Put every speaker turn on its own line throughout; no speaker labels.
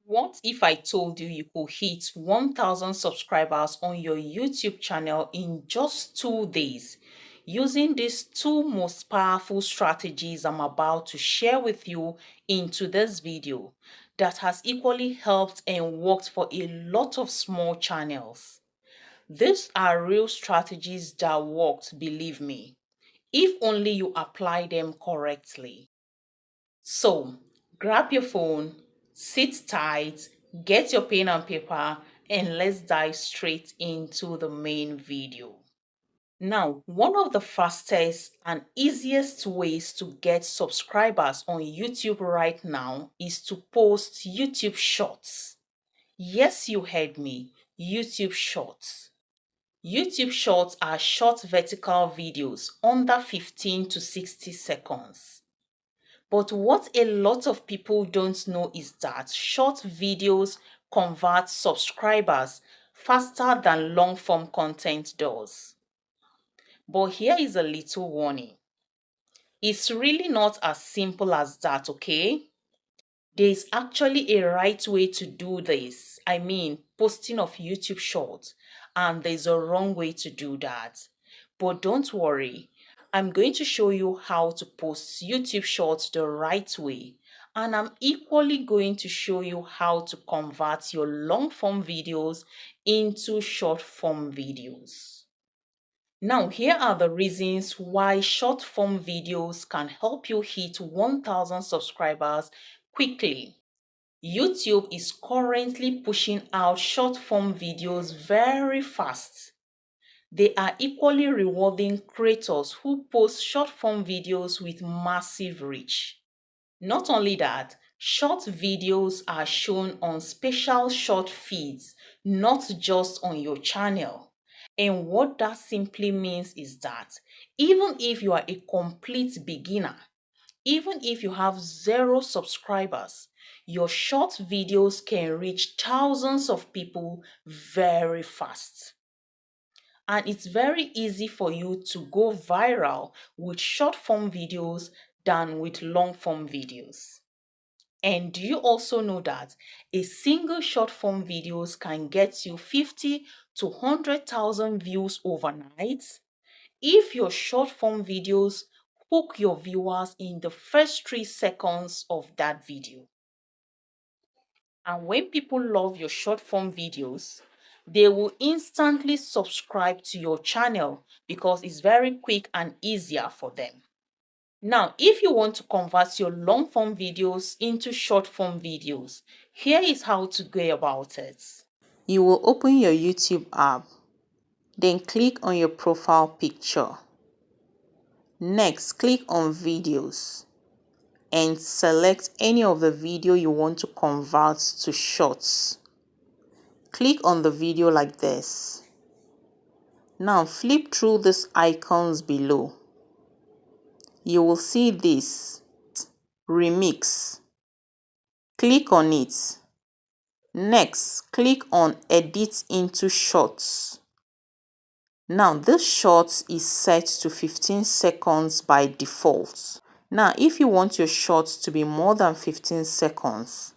What if I told you you could hit 1000 subscribers on your YouTube channel in just 2 days using these two most powerful strategies I'm about to share with you into this video that has equally helped and worked for a lot of small channels? These are real strategies that worked, believe me, if only you apply them correctly. So, grab your phone, sit tight, get your pen and paper, and let's dive straight into the main video. Now, one of the fastest and easiest ways to get subscribers on YouTube right now is to post YouTube Shorts. Yes, you heard me, YouTube Shorts. YouTube Shorts are short vertical videos under 15 to 60 seconds. But what a lot of people don't know is that short videos convert subscribers faster than long form content does. But here is a little warning. It's really not as simple as that, okay? There's actually a right way to do this. I mean, posting of YouTube Shorts, and there's a wrong way to do that. But don't worry, I'm going to show you how to post YouTube Shorts the right way. And I'm equally going to show you how to convert your long form videos into short form videos. Now, here are the reasons why short form videos can help you hit 1000 subscribers quickly. YouTube is currently pushing out short form videos very fast. They are equally rewarding creators who post short form videos with massive reach. Not only that, short videos are shown on special short feeds, not just on your channel. And what that simply means is that even if you are a complete beginner, even if you have 0 subscribers, your short videos can reach thousands of people very fast. And it's very easy for you to go viral with short form videos than with long form videos. And do you also know that a single short form videos can get you 50 to 100,000 views overnight? If your short form videos hook your viewers in the first 3 seconds of that video. And when people love your short form videos, they will instantly subscribe to your channel because it's very quick and easier for them. Now, if you want to convert your long form videos into short form videos, here is how to go about it. You will open your YouTube app, then click on your profile picture. Next, click on videos and select any of the video you want to convert to shorts. Click on the video like this. Now flip through these icons below. You will see this remix. Click on it. Next, click on edit into shorts. Now this short is set to 15 seconds by default. Now if you want your shorts to be more than 15 seconds,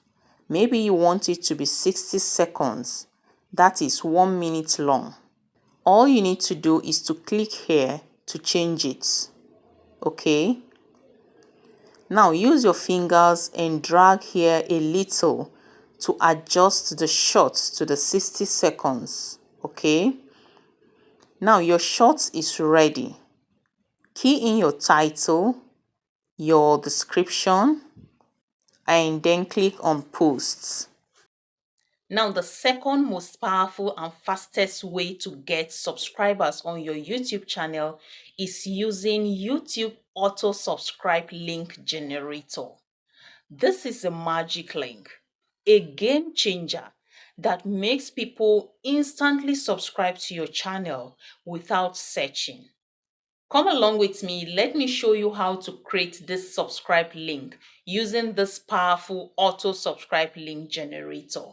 maybe you want it to be 60 seconds, that is 1 minute long. All you need to do is to click here to change it. Okay? Now use your fingers and drag here a little to adjust the short to the 60 seconds. Okay? Now your short is ready. Key in your title, your description, and then click on posts. Now, the second most powerful and fastest way to get subscribers on your YouTube channel is using YouTube auto subscribe link generator. This is a magic link, a game changer that makes people instantly subscribe to your channel without searching. Come along with me. Let me show you how to create this subscribe link using this powerful auto subscribe link generator.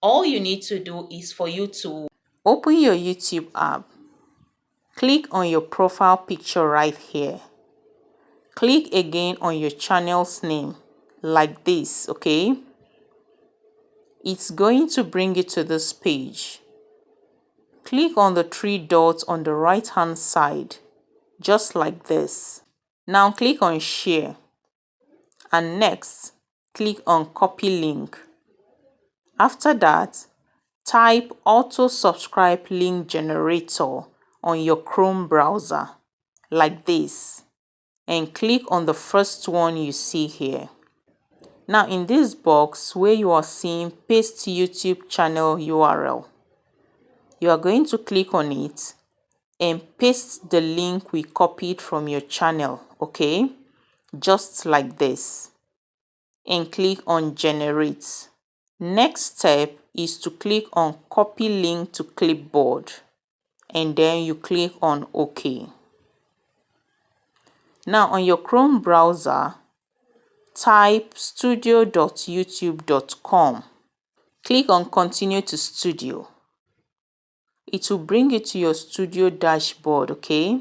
All you need to do is for you to open your YouTube app. Click on your profile picture right here. Click again on your channel's name like this, okay? It's going to bring you to this page. Click on the three dots on the right hand side, just like this. Now click on share, and next click on copy link. After that, type auto subscribe link generator on your Chrome browser like this, and click on the first one you see here. Now in this box where you are seeing paste YouTube channel URL, you are going to click on it and paste the link we copied from your channel, okay? Just like this, and click on generate. Next step is to click on copy link to clipboard, and then you click on OK. Now on your Chrome browser, type studio.youtube.com. Click on continue to studio. It will bring you to your studio dashboard, okay?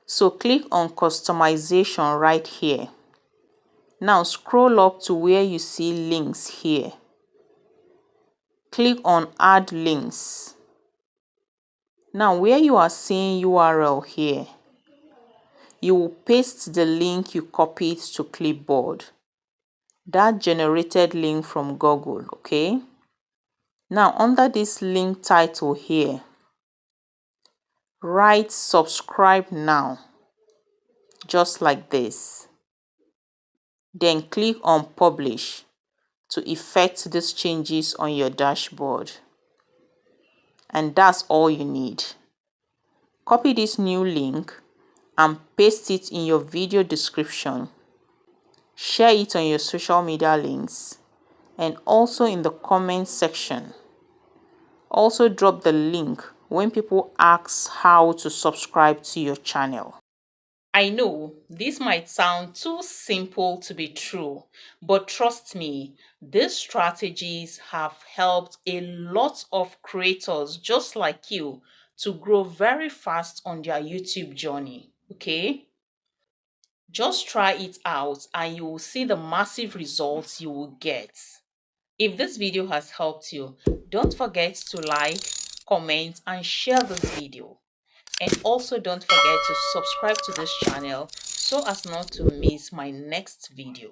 So click on customization right here. Now scroll up to where you see links here. Click on add links. Now where you are seeing URL here, you will paste the link you copied to clipboard. That generated link from Google, okay? Now under this link title here, write subscribe now, just like this. Then click on publish to effect these changes on your dashboard. And that's all you need. Copy this new link and paste it in your video description. Share it on your social media links and also in the comment section. Also drop the link when people ask how to subscribe to your channel. I know this might sound too simple to be true, but trust me, these strategies have helped a lot of creators just like you to grow very fast on their YouTube journey, okay? Just try it out and you will see the massive results you will get. If this video has helped you, don't forget to like, comment, and share this video. And also don't forget to subscribe to this channel so as not to miss my next video.